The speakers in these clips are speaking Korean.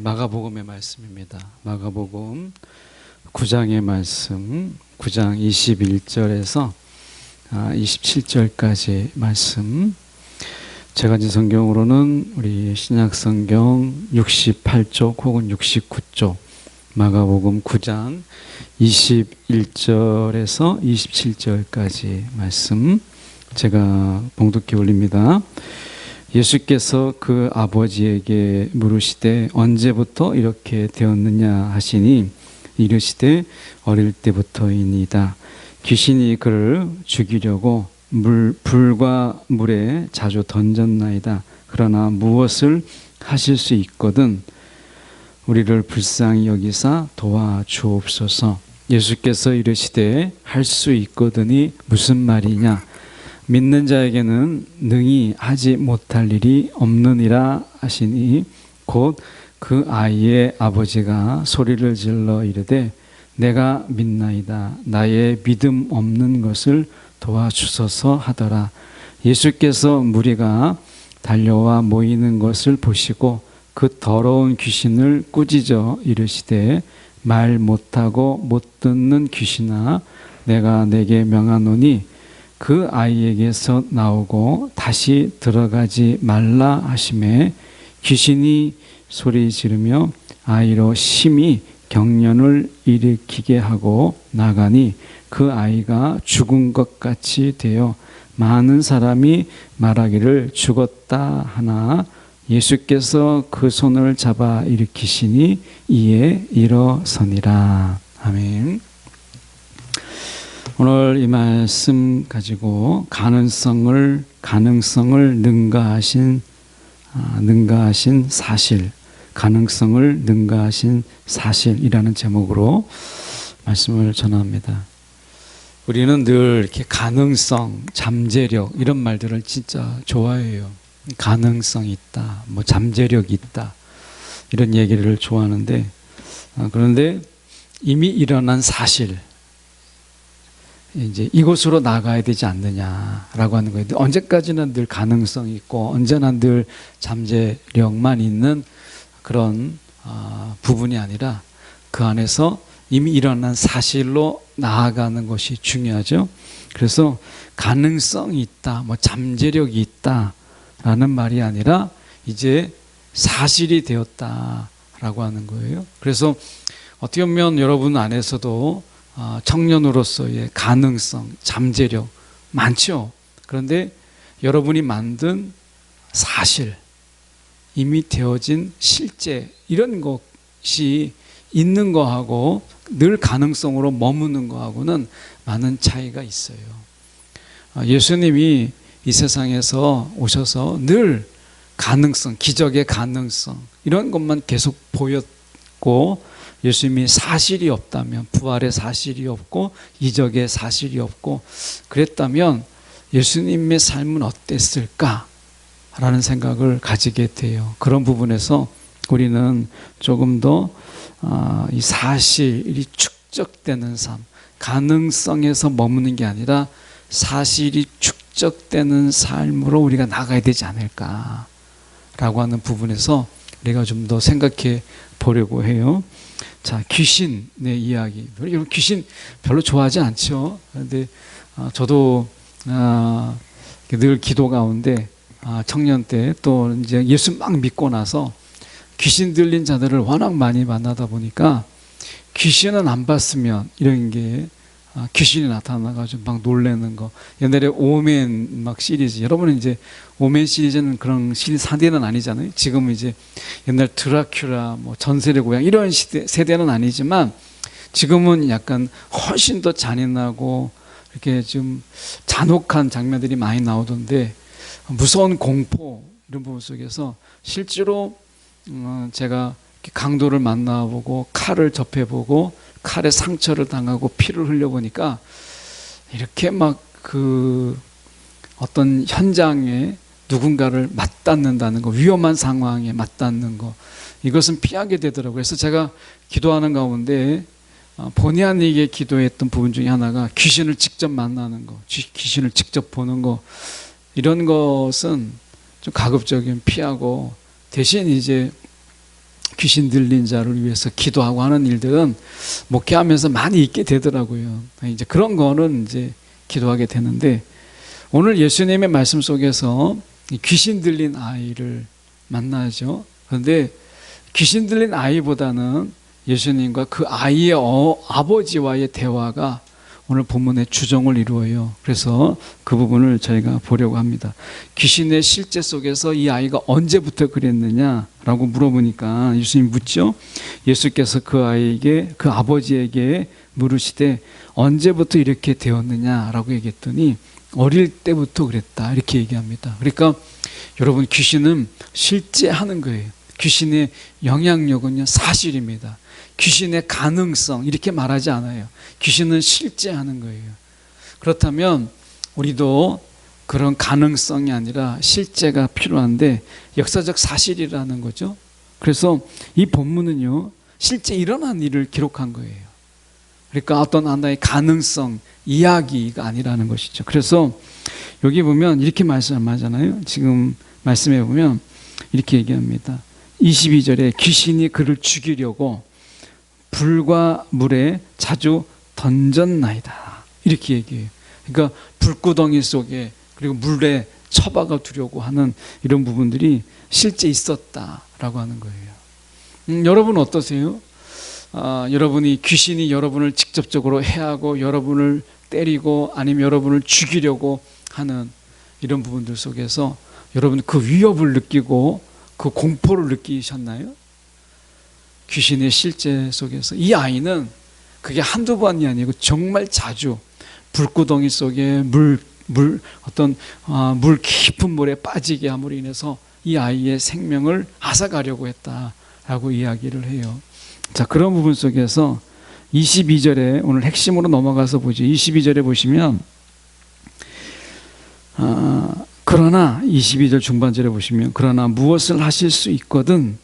마가복음의 말씀입니다. 마가복음 9장의 말씀, 9장 21절에서 27절까지 말씀. 제가 가진 성경으로는 우리 신약성경 68쪽 혹은 69쪽, 마가복음 9장 21절에서 27절까지 말씀 제가 봉독해 올립니다. 예수께서 그 아버지에게 물으시되 언제부터 이렇게 되었느냐 하시니 이르시되 어릴 때부터이니이다. 귀신이 그를 죽이려고 불과 물에 자주 던졌나이다. 그러나 무엇을 하실 수 있거든 우리를 불쌍히 여기사 도와주옵소서. 예수께서 이르시되 할 수 있거든이 무슨 말이냐? 믿는 자에게는 능히 하지 못할 일이 없느니라 하시니 곧 그 아이의 아버지가 소리를 질러 이르되 내가 믿나이다. 나의 믿음 없는 것을 도와주소서 하더라. 예수께서 무리가 달려와 모이는 것을 보시고 그 더러운 귀신을 꾸짖어 이르시되 말 못하고 못 듣는 귀신아, 내가 내게 명하노니 그 아이에게서 나오고 다시 들어가지 말라 하시매 귀신이 소리 지르며 아이로 심히 경련을 일으키게 하고 나가니 그 아이가 죽은 것 같이 되어 많은 사람이 말하기를 죽었다 하나 예수께서 그 손을 잡아 일으키시니 이에 일어서니라. 아멘. 오늘 이 말씀 가지고 가능성을 능가하신 사실, 가능성을 능가하신 사실이라는 제목으로 말씀을 전합니다. 우리는 늘 이렇게 가능성, 잠재력 이런 말들을 진짜 좋아해요. 가능성이 있다, 뭐 잠재력이 있다 이런 얘기를 좋아하는데 그런데 이미 일어난 사실 이제 이곳으로 나가야 되지 않느냐라고 하는 거예요. 언제까지나 늘 가능성이 있고 언제나 늘 잠재력만 있는 그런 부분이 아니라 그 안에서 이미 일어난 사실로 나아가는 것이 중요하죠. 그래서 가능성이 있다, 뭐 잠재력이 있다라는 말이 아니라 이제 사실이 되었다라고 하는 거예요. 그래서 어떻게 보면 여러분 안에서도 청년으로서의 가능성, 잠재력 많죠. 그런데 여러분이 만든 사실, 이미 되어진 실제 이런 것이 있는 거하고 늘 가능성으로 머무는 거하고는 많은 차이가 있어요. 예수님이 이 세상에서 오셔서 늘 가능성, 기적의 가능성 이런 것만 계속 보였고 예수님이 사실이 없다면, 부활의 사실이 없고 이적의 사실이 없고 그랬다면 예수님의 삶은 어땠을까라는 생각을 가지게 돼요. 그런 부분에서 우리는 조금 더 이 사실이 축적되는 삶, 가능성에서 머무는 게 아니라 사실이 축적되는 삶으로 우리가 나가야 되지 않을까라고 하는 부분에서 우리가 좀 더 생각해 보려고 해요. 자, 귀신의 이야기. 여러분 귀신 별로 좋아하지 않죠. 그런데 저도 늘 기도 가운데 청년 때 또 이제 예수 막 믿고 나서 귀신 들린 자들을 워낙 많이 만나다 보니까 귀신은 안 봤으면 이런 게 귀신이 나타나가지고 막 놀래는 거. 옛날에 오멘 막 시리즈. 여러분은 이제 오멘 시리즈는 그런 세대는 아니잖아요. 지금은 이제 옛날 드라큘라, 뭐 전설의 고향 이런 세대는 아니지만 지금은 약간 훨씬 더 잔인하고 이렇게 좀 잔혹한 장면들이 많이 나오던데 무서운 공포 이런 부분 속에서 실제로 제가 강도를 만나보고 칼을 접해보고 칼에 상처를 당하고 피를 흘려보니까 이렇게 막 그 어떤 현장에 누군가를 맞닿는다는 거, 위험한 상황에 맞닿는 거, 이것은 피하게 되더라고요. 그래서 제가 기도하는 가운데 본의 아니게 기도했던 부분 중에 하나가 귀신을 직접 만나는 거, 귀신을 직접 보는 거, 이런 것은 좀 가급적이면 피하고 대신 이제 귀신 들린 자를 위해서 기도하고 하는 일들은 목회하면서 많이 있게 되더라고요. 이제 그런 거는 이제 기도하게 되는데, 오늘 예수님의 말씀 속에서 귀신 들린 아이를 만나죠. 그런데 귀신 들린 아이보다는 예수님과 그 아이의 아버지와의 대화가 오늘 본문의 주종을 이루어요. 그래서 그 부분을 저희가 보려고 합니다. 귀신의 실제 속에서 이 아이가 언제부터 그랬느냐라고 물어보니까 예수님이 묻죠. 예수께서 그 아이에게, 그 아버지에게 물으시되 언제부터 이렇게 되었느냐라고 얘기했더니 어릴 때부터 그랬다, 이렇게 얘기합니다. 그러니까 여러분, 귀신은 실제 하는 거예요. 귀신의 영향력은요, 사실입니다. 귀신의 가능성, 이렇게 말하지 않아요. 귀신은 실제 하는 거예요. 그렇다면 우리도 그런 가능성이 아니라 실제가 필요한데 역사적 사실이라는 거죠. 그래서 이 본문은요, 실제 일어난 일을 기록한 거예요. 그러니까 어떤 하나의 가능성, 이야기가 아니라는 것이죠. 그래서 여기 보면 이렇게 말씀하잖아요. 지금 말씀해 보면 이렇게 얘기합니다. 22절에 귀신이 그를 죽이려고 불과 물에 자주 던졌나이다, 이렇게 얘기해요. 그러니까 불구덩이 속에, 그리고 물에 처박아 두려고 하는 이런 부분들이 실제 있었다라고 하는 거예요. 여러분 어떠세요? 여러분이 귀신이 여러분을 직접적으로 해하고 여러분을 때리고 아니면 여러분을 죽이려고 하는 이런 부분들 속에서 여러분 그 위협을 느끼고 그 공포를 느끼셨나요? 귀신의 실제 속에서 이 아이는 그게 한두 번이 아니고 정말 자주 불구덩이 속에 물 깊은 물에 빠지게 함으로 인해서 이 아이의 생명을 앗아가려고 했다라고 이야기를 해요. 자, 그런 부분 속에서 22절에 오늘 핵심으로 넘어가서 보죠. 22절에 보시면 그러나 22절 중반절에 보시면 그러나 무엇을 하실 수 있거든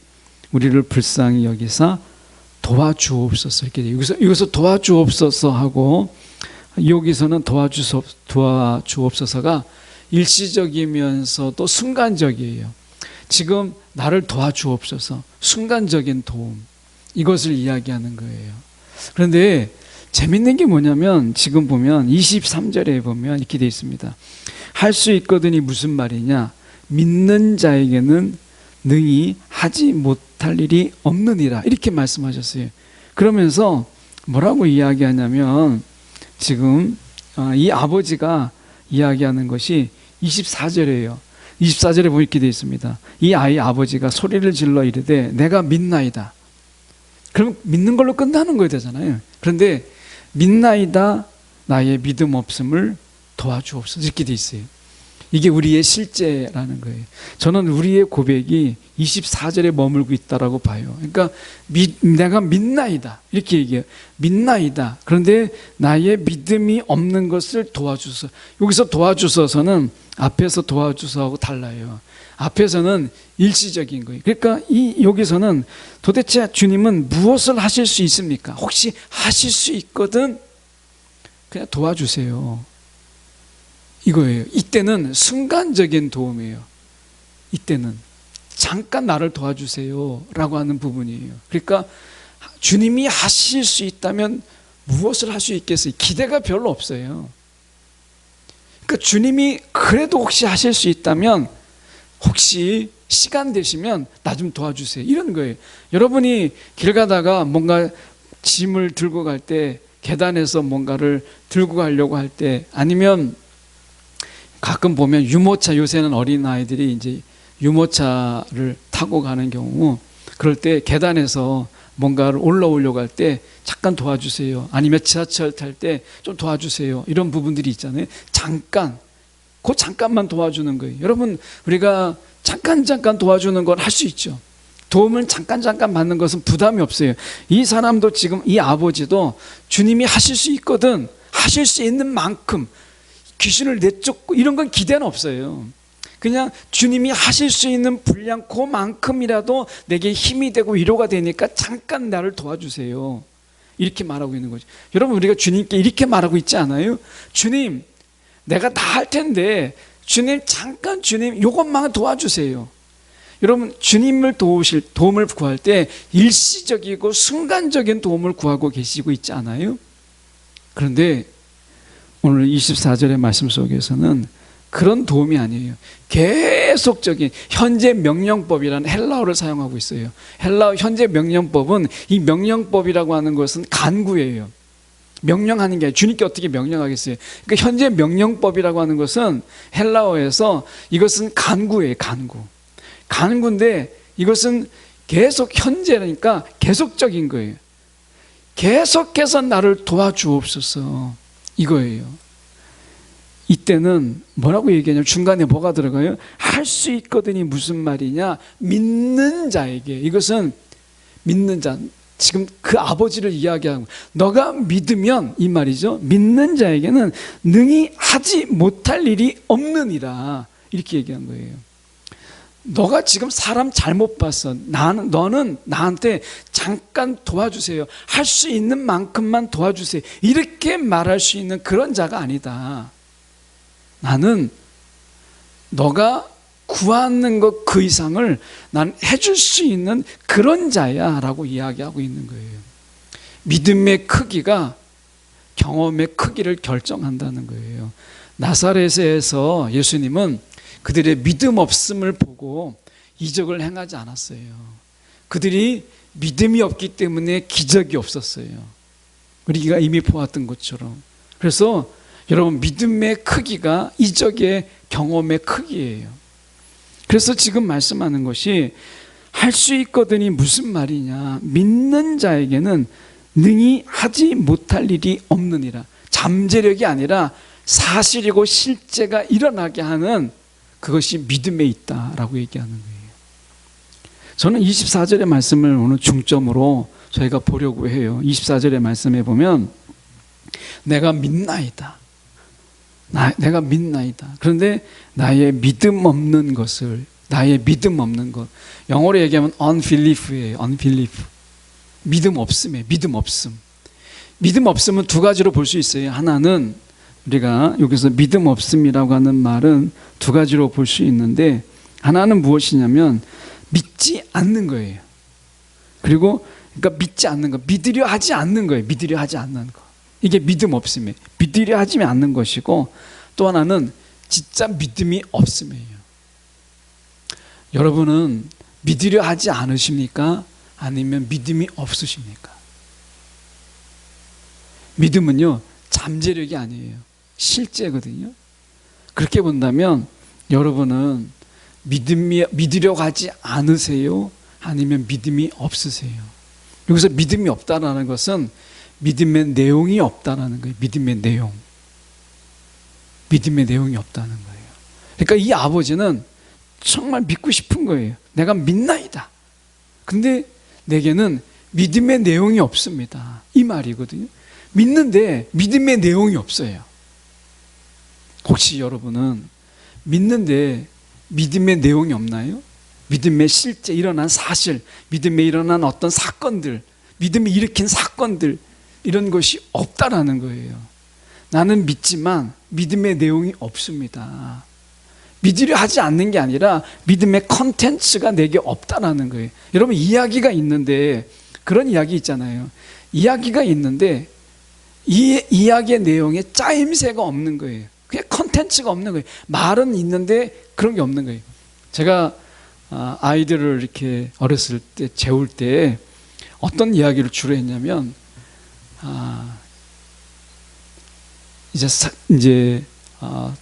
우리를 불쌍히 여기사 도와주옵소서, 이렇게 돼요. 여기서 도와주옵소서 하고 여기서는 도와주옵소서가 일시적이면서도 순간적이에요. 지금 나를 도와주옵소서, 순간적인 도움, 이것을 이야기하는 거예요. 그런데 재밌는 게 뭐냐면 지금 보면 23절에 보면 이렇게 되어 있습니다. 할 수 있거든이 무슨 말이냐? 믿는 자에게는 능히 하지 못할 일이 없느니라, 이렇게 말씀하셨어요. 그러면서 뭐라고 이야기하냐면 지금 이 아버지가 이야기하는 것이 24절이에요. 24절에 보면 이렇게 되어 있습니다. 이 아이 아버지가 소리를 질러 이르되 내가 믿나이다. 그럼 믿는 걸로 끝나는 거야 되잖아요. 그런데 믿나이다, 나의 믿음 없음을 도와주옵소서, 이렇게 되어 있어요. 이게 우리의 실제라는 거예요. 저는 우리의 고백이 24절에 머물고 있다라고 봐요. 그러니까 내가 믿나이다, 이렇게 얘기해요. 믿나이다. 그런데 나의 믿음이 없는 것을 도와주소서. 여기서 도와주소서는 앞에서 도와주소서하고 달라요. 앞에서는 일시적인 거예요. 그러니까 여기서는 도대체 주님은 무엇을 하실 수 있습니까? 혹시 하실 수 있거든 그냥 도와주세요, 이거예요. 이때는 순간적인 도움이에요. 이때는 잠깐 나를 도와주세요 라고 하는 부분이에요. 그러니까 주님이 하실 수 있다면 무엇을 할 수 있겠어요? 기대가 별로 없어요. 그러니까 주님이 그래도 혹시 하실 수 있다면 혹시 시간 되시면 나 좀 도와주세요, 이런 거예요. 여러분이 길 가다가 뭔가 짐을 들고 갈 때, 계단에서 뭔가를 들고 가려고 할 때, 아니면 가끔 보면 유모차, 요새는 어린아이들이 이제 유모차를 타고 가는 경우, 그럴 때 계단에서 뭔가를 올라오려고 할 때 잠깐 도와주세요, 아니면 지하철 탈 때 좀 도와주세요, 이런 부분들이 있잖아요. 잠깐, 그 잠깐만 도와주는 거예요. 여러분, 우리가 잠깐 도와주는 건 할 수 있죠. 도움을 잠깐 받는 것은 부담이 없어요. 이 사람도 지금, 이 아버지도 주님이 하실 수 있거든, 하실 수 있는 만큼 귀신을 내쫓고 이런 건 기대는 없어요. 그냥 주님이 하실 수 있는 분량 그만큼이라도 내게 힘이 되고 위로가 되니까 잠깐 나를 도와주세요, 이렇게 말하고 있는 거죠. 여러분, 우리가 주님께 이렇게 말하고 있지 않아요? 주님, 내가 다 할 텐데 주님, 잠깐 주님 이것만 도와주세요. 여러분, 주님을 도움을 구할 때 일시적이고 순간적인 도움을 구하고 계시고 있지 않아요? 그런데 오늘 24절의 말씀 속에서는 그런 도움이 아니에요. 계속적인 현재 명령법이라는 헬라어를 사용하고 있어요. 헬라어 현재 명령법은, 이 명령법이라고 하는 것은 간구예요. 명령하는 게 아니라 주님께 어떻게 명령하겠어요? 그러니까 현재 명령법이라고 하는 것은 헬라어에서 이것은 간구예요. 간구인데 이것은 계속, 현재라니까 계속적인 거예요. 계속해서 나를 도와주옵소서, 이거예요. 이때는 뭐라고 얘기하냐면, 중간에 뭐가 들어가요? 할 수 있거든이 무슨 말이냐? 믿는 자에게. 이것은 믿는 자, 지금 그 아버지를 이야기하고, 너가 믿으면, 이 말이죠. 믿는 자에게는 능히 하지 못할 일이 없느니라, 이렇게 얘기한 거예요. 너가 지금 사람 잘못 봤어. 너는 나한테 잠깐 도와주세요. 할 수 있는 만큼만 도와주세요. 이렇게 말할 수 있는 그런 자가 아니다. 나는 너가 구하는 것 그 이상을 난 해줄 수 있는 그런 자야 라고 이야기하고 있는 거예요. 믿음의 크기가 경험의 크기를 결정한다는 거예요. 나사렛에서 예수님은 그들의 믿음 없음을 보고 이적을 행하지 않았어요. 그들이 믿음이 없기 때문에 기적이 없었어요. 우리가 이미 보았던 것처럼. 그래서 여러분, 믿음의 크기가 이적의 경험의 크기예요. 그래서 지금 말씀하는 것이 할 수 있거든이 무슨 말이냐? 믿는 자에게는 능히 하지 못할 일이 없느니라. 잠재력이 아니라 사실이고 실제가 일어나게 하는, 그것이 믿음에 있다라고 얘기하는 거예요. 저는 24절의 말씀을 오늘 중점으로 저희가 보려고 해요. 24절의 말씀에 보면 내가 믿나이다. 내가 믿나이다. 그런데 나의 믿음 없는 것을, 나의 믿음 없는 것, 영어로 얘기하면 unbelief예요. unbelief. 믿음 없음이에요. 믿음 없음. 믿음 없음은 두 가지로 볼 수 있어요. 하나는, 우리가 여기서 믿음 없음이라고 하는 말은 두 가지로 볼 수 있는데, 하나는 무엇이냐면 믿지 않는 거예요. 그리고 그러니까 믿지 않는 거, 믿으려 하지 않는 거예요. 믿으려 하지 않는 거. 이게 믿음 없음이에요. 믿으려 하지 않는 것이고, 또 하나는 진짜 믿음이 없음이에요. 여러분은 믿으려 하지 않으십니까? 아니면 믿음이 없으십니까? 믿음은요, 잠재력이 아니에요. 실제거든요. 그렇게 본다면 여러분은 믿으려고 하지 않으세요? 아니면 믿음이 없으세요? 여기서 믿음이 없다는 것은 믿음의 내용이 없다는 거예요. 믿음의 내용. 믿음의 내용이 없다는 거예요. 그러니까 이 아버지는 정말 믿고 싶은 거예요. 내가 믿나이다. 근데 내게는 믿음의 내용이 없습니다. 이 말이거든요. 믿는데 믿음의 내용이 없어요. 혹시 여러분은 믿는데 믿음의 내용이 없나요? 믿음의 실제 일어난 사실, 믿음에 일어난 어떤 사건들, 믿음이 일으킨 사건들, 이런 것이 없다라는 거예요. 나는 믿지만 믿음의 내용이 없습니다. 믿으려 하지 않는 게 아니라 믿음의 컨텐츠가 내게 없다라는 거예요. 여러분, 이야기가 있는데, 그런 이야기 있잖아요. 이야기가 있는데 이 이야기의 내용에 짜임새가 없는 거예요. 그게 컨텐츠가 없는 거예요. 말은 있는데 그런 게 없는 거예요. 제가 아이들을 이렇게 어렸을 때 재울 때 어떤 이야기를 주로 했냐면, 이제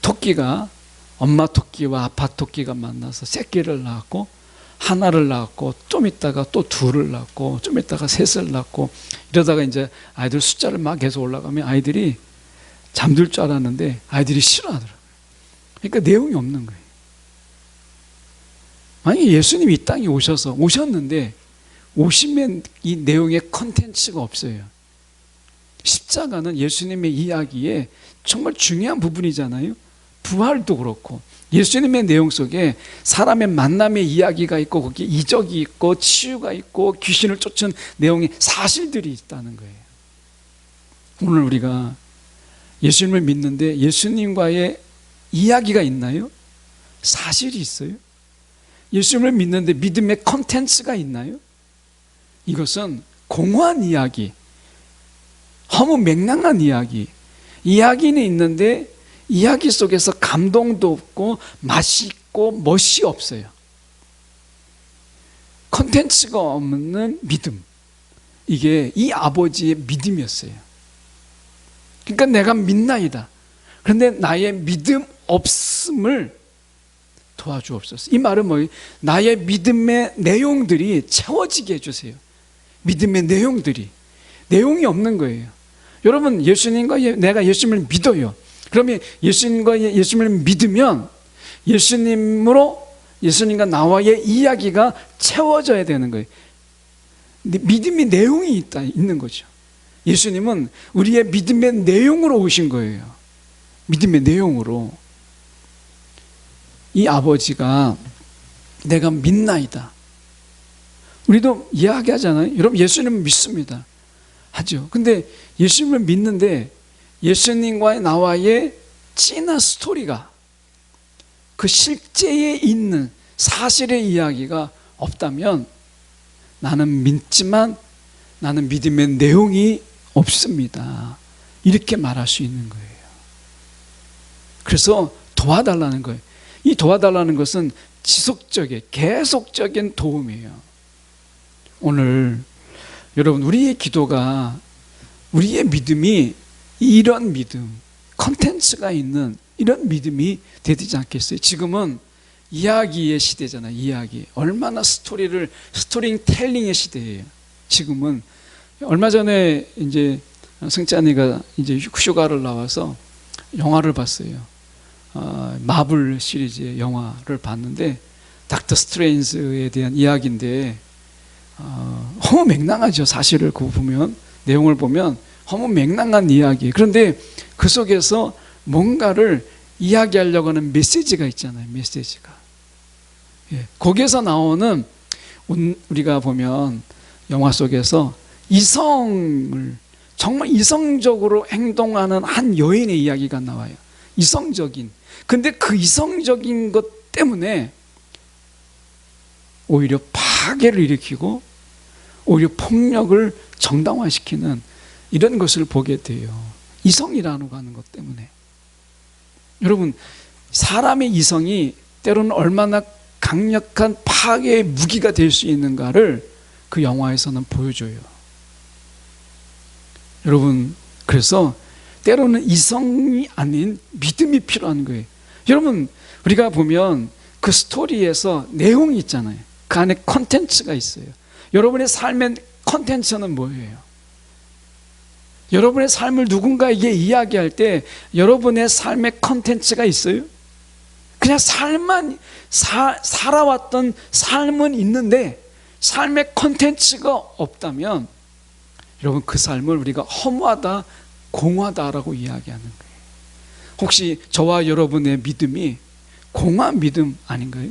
토끼가, 엄마 토끼와 아빠 토끼가 만나서 새끼를 낳았고, 하나를 낳았고, 좀 있다가 또 둘을 낳았고, 좀 있다가 셋을 낳았고, 이러다가 이제 아이들 숫자를 막 계속 올라가면 아이들이 잠들 줄 알았는데 아이들이 싫어하더라고요. 그러니까 내용이 없는 거예요. 만약에 예수님이 이 땅에 오셨는데 오시면 이 내용의 컨텐츠가 없어요. 십자가는 예수님의 이야기에 정말 중요한 부분이잖아요. 부활도 그렇고 예수님의 내용 속에 사람의 만남의 이야기가 있고, 거기에 이적이 있고 치유가 있고 귀신을 쫓은 내용의 사실들이 있다는 거예요. 오늘 우리가 예수님을 믿는데 예수님과의 이야기가 있나요? 사실이 있어요? 예수님을 믿는데 믿음의 컨텐츠가 있나요? 이것은 공허한 이야기, 허무맹랑한 이야기는 있는데 이야기 속에서 감동도 없고 맛이 있고 멋이 없어요. 컨텐츠가 없는 믿음, 이게 이 아버지의 믿음이었어요. 그러니까 내가 믿나이다. 그런데 나의 믿음 없음을 도와주옵소서. 이 말은 뭐예요? 나의 믿음의 내용들이 채워지게 해주세요. 믿음의 내용이 없는 거예요. 여러분, 예수님과 내가 예수님을 믿어요. 그러면 예수님을 믿으면 예수님과 나와의 이야기가 채워져야 되는 거예요. 믿음의 내용이 있는 거죠. 예수님은 우리의 믿음의 내용으로 오신 거예요. 믿음의 내용으로. 이 아버지가 내가 믿나이다. 우리도 이야기하잖아요. 여러분, 예수님을 믿습니다. 하죠. 근데 예수님을 믿는데 예수님과 나와의 찐한 스토리가, 그 실제에 있는 사실의 이야기가 없다면 나는 믿지만 나는 믿음의 내용이 없습니다. 이렇게 말할 수 있는 거예요. 그래서 도와달라는 거예요. 이 도와달라는 것은 지속적인, 계속적인 도움이에요. 오늘 여러분, 우리의 기도가, 우리의 믿음이 이런 믿음, 컨텐츠가 있는 이런 믿음이 되지 않겠어요? 지금은 이야기의 시대잖아요. 이야기. 얼마나 스토리텔링의 시대예요. 지금은. 얼마 전에 이제 승찬이가 이제 휴가를 나와서 영화를 봤어요. 마블 시리즈의 영화를 봤는데 닥터 스트레인지에 대한 이야기인데 허무맹랑하죠. 사실을 보면, 내용을 보면 허무맹랑한 이야기. 그런데 그 속에서 뭔가를 이야기하려고 하는 메시지가 있잖아요. 메시지가. 거기에서 나오는, 우리가 보면 영화 속에서 정말 이성적으로 행동하는 한 여인의 이야기가 나와요. 이성적인. 근데 그 이성적인 것 때문에 오히려 파괴를 일으키고 오히려 폭력을 정당화시키는 이런 것을 보게 돼요. 이성이라는 거 하는 것 때문에. 여러분, 사람의 이성이 때로는 얼마나 강력한 파괴의 무기가 될 수 있는가를 그 영화에서는 보여줘요. 여러분, 그래서 때로는 이성이 아닌 믿음이 필요한 거예요. 여러분, 우리가 보면 그 스토리에서 내용이 있잖아요. 그 안에 컨텐츠가 있어요. 여러분의 삶의 컨텐츠는 뭐예요? 여러분의 삶을 누군가에게 이야기할 때 여러분의 삶의 컨텐츠가 있어요? 그냥 살아왔던 삶은 있는데 삶의 컨텐츠가 없다면 여러분, 그 삶을 우리가 허무하다, 공허하다라고 이야기하는 거예요. 혹시 저와 여러분의 믿음이 공허한 믿음 아닌가요?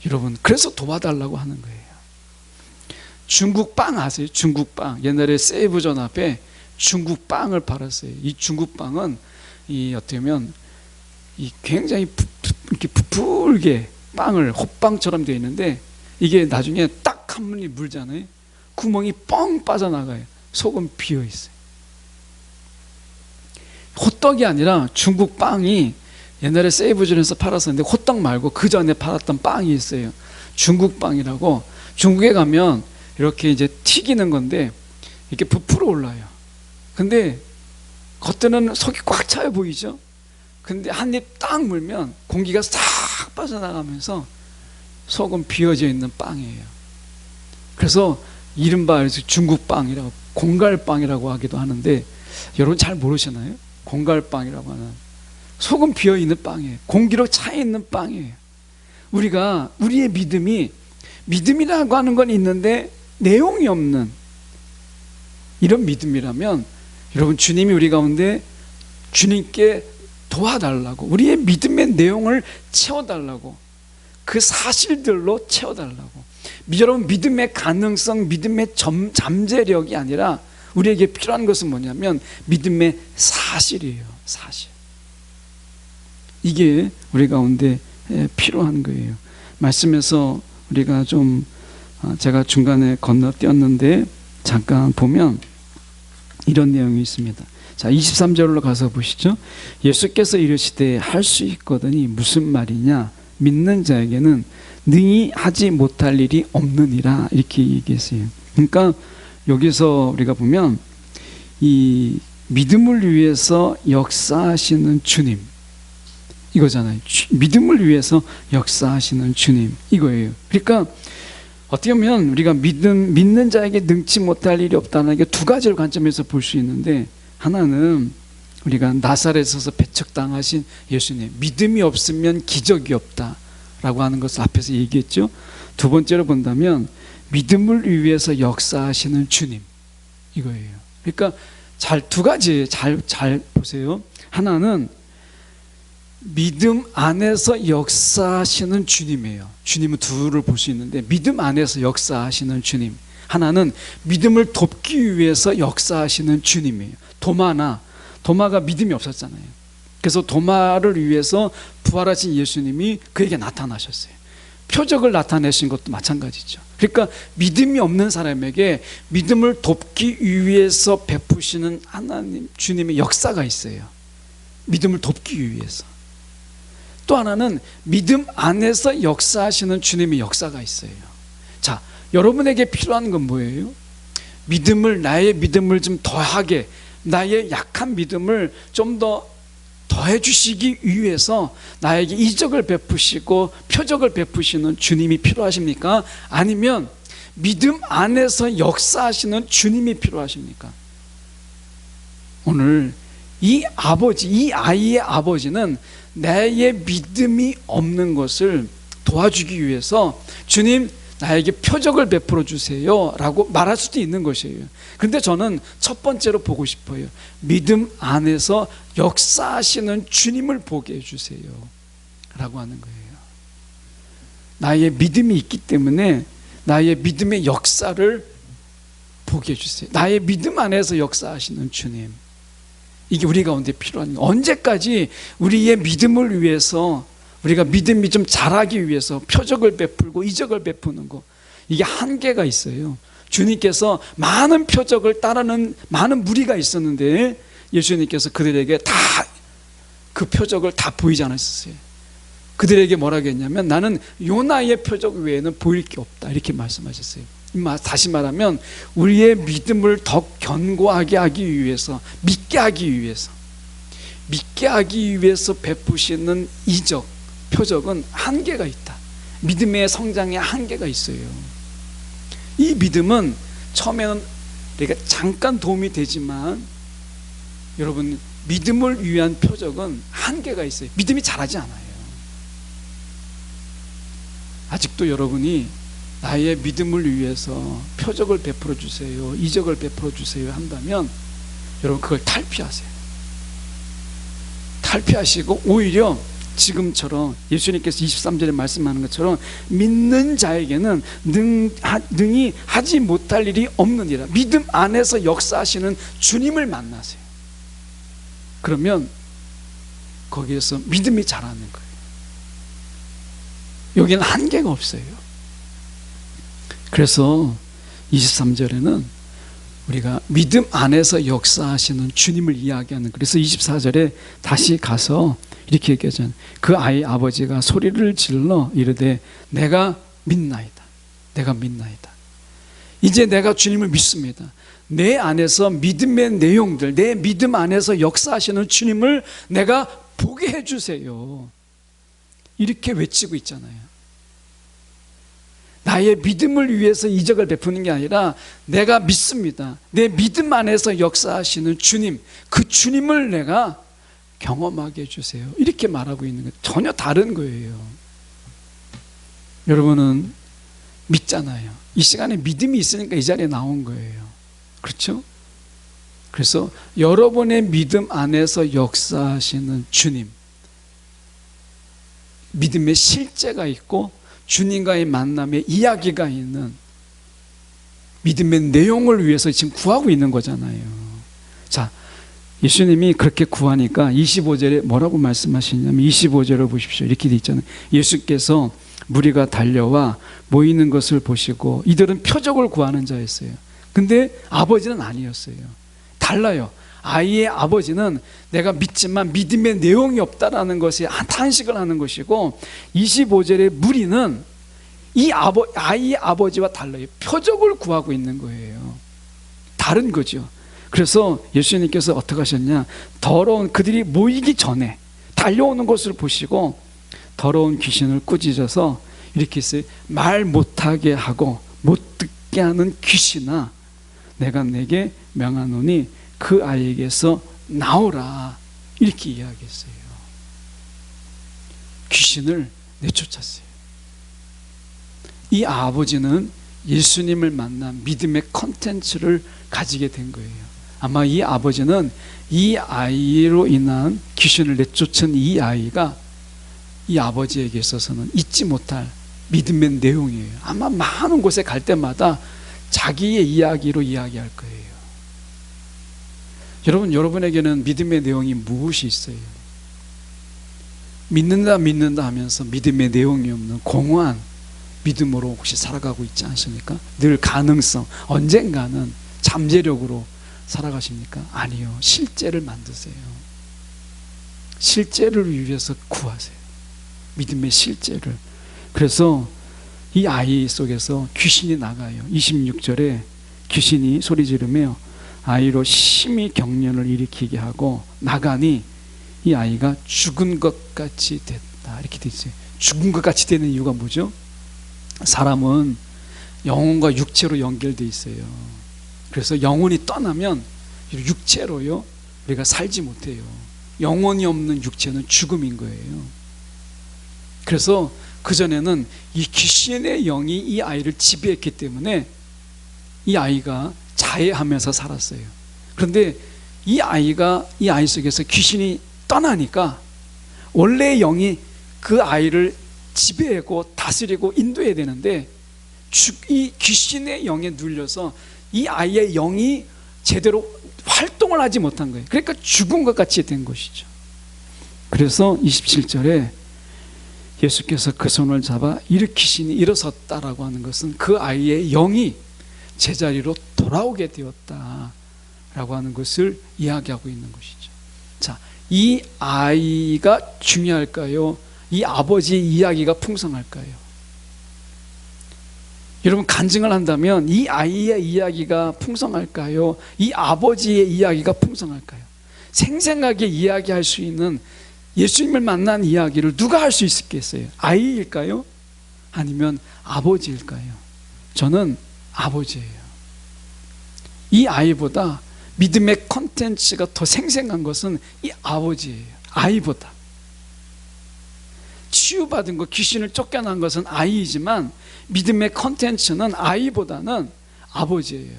여러분, 그래서 도와달라고 하는 거예요. 중국빵 아세요? 중국빵. 옛날에 세이브존 앞에 중국빵을 팔았어요. 이 중국빵은 어떻게 보면 굉장히 이렇게 부풀게 빵을 호빵처럼 되어 있는데 이게 나중에 딱 한 문이 물잖아요. 구멍이 뻥 빠져나가요. 속은 비어 있어요. 호떡이 아니라 중국빵이 옛날에 세이브존에서 팔았었는데 호떡 말고 그 전에 팔았던 빵이 있어요. 중국빵이라고. 중국에 가면 이렇게 이제 튀기는 건데 이렇게 부풀어 올라요. 근데 겉에는 속이 꽉 차요 보이죠? 근데 한 입 딱 물면 공기가 싹 빠져나가면서 속은 비어져 있는 빵이에요. 그래서 이른바 중국빵이라고, 공갈빵이라고 하기도 하는데 여러분 잘 모르시나요? 공갈빵이라고 하는, 속은 비어있는 빵이에요. 공기로 차있는 빵이에요. 우리의 믿음이라고 하는 건 있는데 내용이 없는 이런 믿음이라면 여러분, 주님이 우리 가운데 주님께 도와달라고, 우리의 믿음의 내용을 채워달라고, 그 사실들로 채워달라고. 여러분, 믿음의 가능성, 믿음의 잠재력이 아니라 우리에게 필요한 것은 뭐냐면 믿음의 사실이에요. 사실. 이게 우리 가운데 필요한 거예요. 말씀에서 우리가 좀 제가 중간에 건너뛰었는데 잠깐 보면 이런 내용이 있습니다. 자, 23절로 가서 보시죠. 예수께서 이르시되 할 수 있거든이 무슨 말이냐? 믿는 자에게는 능히 하지 못할 일이 없느니라, 이렇게 얘기했어요. 그러니까 여기서 우리가 보면 이 믿음을 위해서 역사하시는 주님, 이거잖아요. 믿음을 위해서 역사하시는 주님, 이거예요. 그러니까 어떻게 보면 우리가 믿는 자에게 능치 못할 일이 없다는 게 두 가지를 관점에서 볼 수 있는데, 하나는 우리가 나사렛에서 배척당하신 예수님, 믿음이 없으면 기적이 없다라고 하는 것을 앞에서 얘기했죠. 두 번째로 본다면 믿음을 위해서 역사하시는 주님, 이거예요. 그러니까 두 가지 잘 보세요. 하나는 믿음 안에서 역사하시는 주님이에요. 주님은 둘을 볼 수 있는데, 믿음 안에서 역사하시는 주님, 하나는 믿음을 돕기 위해서 역사하시는 주님이에요. 도마가 믿음이 없었잖아요. 그래서 도마를 위해서 부활하신 예수님이 그에게 나타나셨어요. 표적을 나타내신 것도 마찬가지죠. 그러니까 믿음이 없는 사람에게 믿음을 돕기 위해서 베푸시는 하나님, 주님의 역사가 있어요. 믿음을 돕기 위해서. 또 하나는 믿음 안에서 역사하시는 주님의 역사가 있어요. 자, 여러분에게 필요한 건 뭐예요? 나의 믿음을 좀 더하게, 나의 약한 믿음을 좀 더 더해 주시기 위해서 나에게 이적을 베푸시고 표적을 베푸시는 주님이 필요하십니까? 아니면 믿음 안에서 역사하시는 주님이 필요하십니까? 오늘 이 아이의 아버지는 나의 믿음이 없는 것을 도와주기 위해서 주님, 나에게 표적을 베풀어 주세요 라고 말할 수도 있는 것이에요. 그런데 저는 첫 번째로 보고 싶어요. 믿음 안에서 역사하시는 주님을 보게 해주세요 라고 하는 거예요. 나의 믿음이 있기 때문에 나의 믿음의 역사를 보게 해주세요. 나의 믿음 안에서 역사하시는 주님, 이게 우리 가운데 필요한 거예요. 언제까지 우리의 믿음을 위해서, 우리가 믿음이 좀 자라기 위해서 표적을 베풀고 이적을 베푸는 거, 이게 한계가 있어요. 주님께서 많은 표적을 따르는 많은 무리가 있었는데 예수님께서 그들에게 다 그 표적을 다 보이지 않았어요. 그들에게 뭐라고 했냐면, 나는 요나의 표적 외에는 보일 게 없다, 이렇게 말씀하셨어요. 다시 말하면 우리의 믿음을 더 견고하게 하기 위해서, 믿게 하기 위해서 베푸시는 이적, 표적은 한계가 있다. 믿음의 성장에 한계가 있어요. 이 믿음은 처음에는 우리가 잠깐 도움이 되지만, 여러분, 믿음을 위한 표적은 한계가 있어요. 믿음이 자라지 않아요. 아직도 여러분이 나의 믿음을 위해서 표적을 베풀어 주세요, 이적을 베풀어 주세요 한다면 여러분 그걸 탈피하시고 오히려 지금처럼 예수님께서 23절에 말씀하는 것처럼 믿는 자에게는 능히 하지 못할 일이 없느니라. 믿음 안에서 역사하시는 주님을 만나세요. 그러면 거기에서 믿음이 자라는 거예요. 여기는 한계가 없어요. 그래서 23절에는 우리가 믿음 안에서 역사하시는 주님을 이야기하는, 그래서 24절에 다시 가서 이렇게 얘기하잖아요. 그 아이 아버지가 소리를 질러 이르되 내가 믿나이다. 이제 내가 주님을 믿습니다. 내 안에서 믿음의 내용들, 내 믿음 안에서 역사하시는 주님을 내가 보게 해주세요, 이렇게 외치고 있잖아요. 나의 믿음을 위해서 이적을 베푸는 게 아니라 내가 믿습니다. 내 믿음 안에서 역사하시는 주님, 그 주님을 내가 경험하게 해주세요, 이렇게 말하고 있는 거예요. 전혀 다른 거예요. 여러분은 믿잖아요. 이 시간에 믿음이 있으니까 이 자리에 나온 거예요. 그렇죠? 그래서 여러분의 믿음 안에서 역사하시는 주님, 믿음의 실제가 있고 주님과의 만남의 이야기가 있는 믿음의 내용을 위해서 지금 구하고 있는 거잖아요. 자, 예수님이 그렇게 구하니까 25절에 뭐라고 말씀하시냐면, 25절을 보십시오. 이렇게 돼 있잖아요. 예수께서 무리가 달려와 모이는 것을 보시고 이들은 표적을 구하는 자였어요. 근데 아버지는 아니었어요. 달라요. 아이의 아버지는 내가 믿지만 믿음의 내용이 없다라는 것이 탄식을 하는 것이고, 25절의 무리는 아이의 아버지와 달라요. 표적을 구하고 있는 거예요. 다른 거죠. 그래서 예수님께서 어떻게 하셨냐, 더러운 그들이 모이기 전에 달려오는 것을 보시고 더러운 귀신을 꾸짖어서 이렇게 했어요. 말 못하게 하고 못 듣게 하는 귀신아, 내가 내게 명하노니 그 아이에게서 나오라, 이렇게 이야기했어요. 귀신을 내쫓았어요. 이 아버지는 예수님을 만난 믿음의 컨텐츠를 가지게 된 거예요. 아마 이 아버지는 이 아이로 인한 귀신을 내쫓은 이 아이가 이 아버지에게 있어서는 잊지 못할 믿음의 내용이에요. 아마 많은 곳에 갈 때마다 자기의 이야기로 이야기할 거예요. 여러분에게는 믿음의 내용이 무엇이 있어요? 믿는다 하면서 믿음의 내용이 없는 공허한 믿음으로 혹시 살아가고 있지 않습니까? 늘 가능성, 언젠가는 잠재력으로 살아가십니까? 아니요. 실제를 만드세요. 실제를 위해서 구하세요. 믿음의 실제를. 그래서 이 아이 속에서 귀신이 나가요. 26절에 귀신이 소리 지르며 아이로 심히 경련을 일으키게 하고 나가니 이 아이가 죽은 것 같이 됐다, 이렇게 돼 있어요. 죽은 것 같이 되는 이유가 뭐죠? 사람은 영혼과 육체로 연결돼 있어요. 그래서 영혼이 떠나면 육체로요 우리가 살지 못해요. 영혼이 없는 육체는 죽음인 거예요. 그래서 그전에는 이 귀신의 영이 이 아이를 지배했기 때문에 이 아이가 자해하면서 살았어요. 그런데 이 아이 속에서 귀신이 떠나니까 원래의 영이 그 아이를 지배하고 다스리고 인도해야 되는데 이 귀신의 영에 눌려서 이 아이의 영이 제대로 활동을 하지 못한 거예요. 그러니까 죽은 것 같이 된 것이죠. 그래서 27절에 예수께서 그 손을 잡아 귀신이 일어섰다라고 하는 것은 그 아이의 영이 제자리로 돌아오게 되었다라고 하는 것을 이야기하고 있는 것이죠. 자, 이 아이가 중요할까요? 이 아버지의 이야기가 풍성할까요? 여러분, 간증을 한다면 이 아이의 이야기가 풍성할까요? 이 아버지의 이야기가 풍성할까요? 생생하게 이야기할 수 있는 예수님을 만난 이야기를 누가 할 수 있겠어요? 아이일까요? 아니면 아버지일까요? 저는 아버지예요. 이 아이보다 믿음의 컨텐츠가 더 생생한 것은 이 아버지예요. 아이보다. 치유받은 것, 귀신을 쫓겨난 것은 아이이지만 믿음의 컨텐츠는 아이보다는 아버지예요.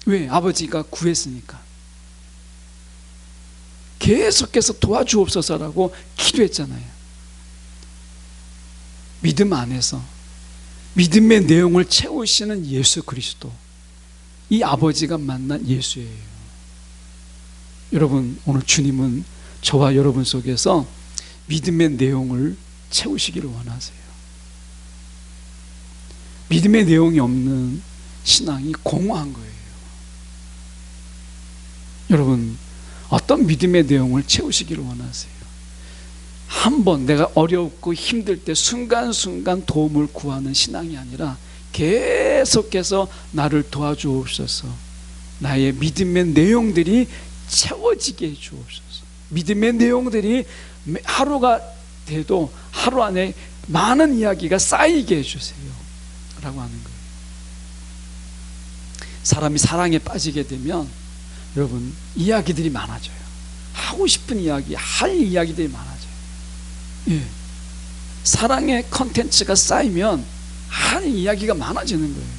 왜? 아버지가 구했으니까. 계속해서 도와주옵소서라고 기도했잖아요. 믿음 안에서 믿음의 내용을 채우시는 예수 그리스도, 이 아버지가 만난 예수예요. 여러분, 오늘 주님은 저와 여러분 속에서 믿음의 내용을 채우시기를 원하세요. 믿음의 내용이 없는 신앙이 공허한 거예요. 여러분, 어떤 믿음의 내용을 채우시기를 원하세요? 한번 내가 어렵고 힘들 때 순간순간 도움을 구하는 신앙이 아니라 계속해서 나를 도와주옵소서, 나의 믿음의 내용들이 채워지게 해주옵소서, 믿음의 내용들이 하루가 돼도 하루 안에 많은 이야기가 쌓이게 해주세요 라고 하는 거예요. 사람이 사랑에 빠지게 되면 여러분, 이야기들이 많아져요. 하고 싶은 이야기, 할 이야기들이 많아져요. 예. 사랑의 컨텐츠가 쌓이면 할 이야기가 많아지는 거예요.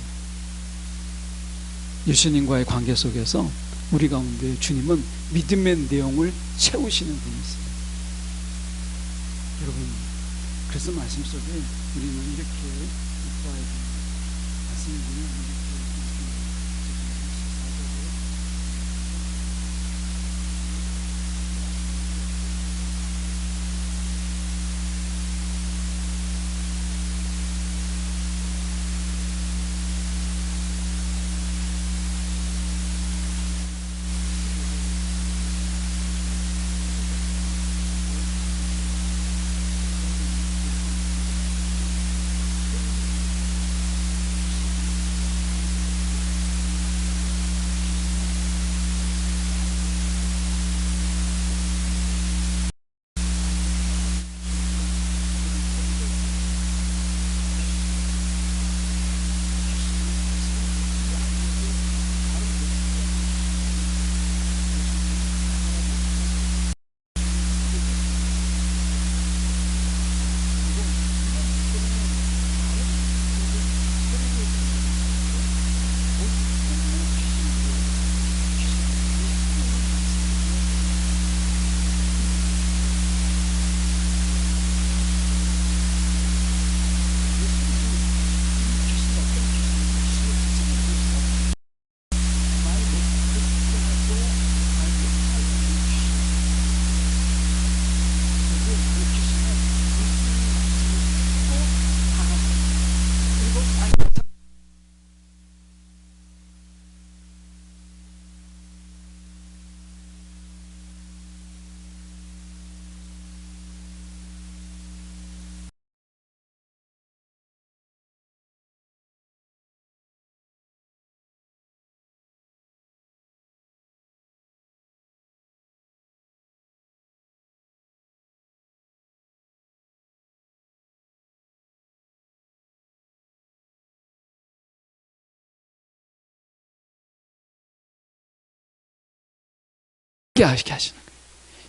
예수님과의 관계 속에서 우리 가운데 주님은 믿음의 내용을 채우시는 분이세요. 여러분, 그래서 말씀 속에 우리는 이렇게 보아야 됩니다. 말씀을 보면 이렇게 말하게 하시는 거예요.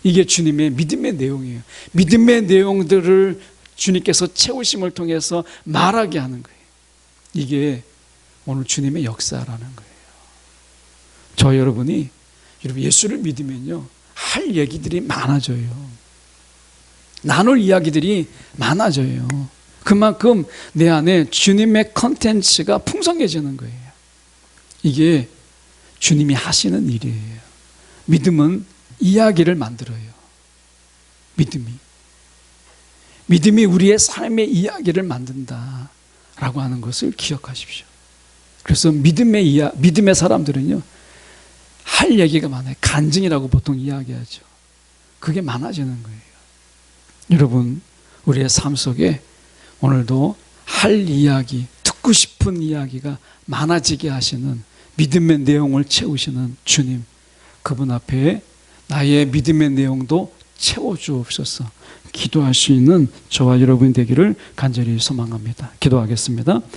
이게 주님의 믿음의 내용이에요. 믿음의 내용들을 주님께서 채우심을 통해서 말하게 하는 거예요. 이게 오늘 주님의 역사라는 거예요. 저 여러분 예수를 믿으면요, 할 얘기들이 많아져요. 나눌 이야기들이 많아져요. 그만큼 내 안에 주님의 컨텐츠가 풍성해지는 거예요. 이게 주님이 하시는 일이에요. 믿음은 이야기를 만들어요. 믿음이 우리의 삶의 이야기를 만든다라고 하는 것을 기억하십시오. 그래서 믿음의 사람들은요, 할 얘기가 많아요. 간증이라고 보통 이야기하죠. 그게 많아지는 거예요. 여러분, 우리의 삶 속에 오늘도 할 이야기, 듣고 싶은 이야기가 많아지게 하시는 믿음의 내용을 채우시는 주님, 그분 앞에 나의 믿음의 내용도 채워주옵소서 기도할 수 있는 저와 여러분이 되기를 간절히 소망합니다. 기도하겠습니다.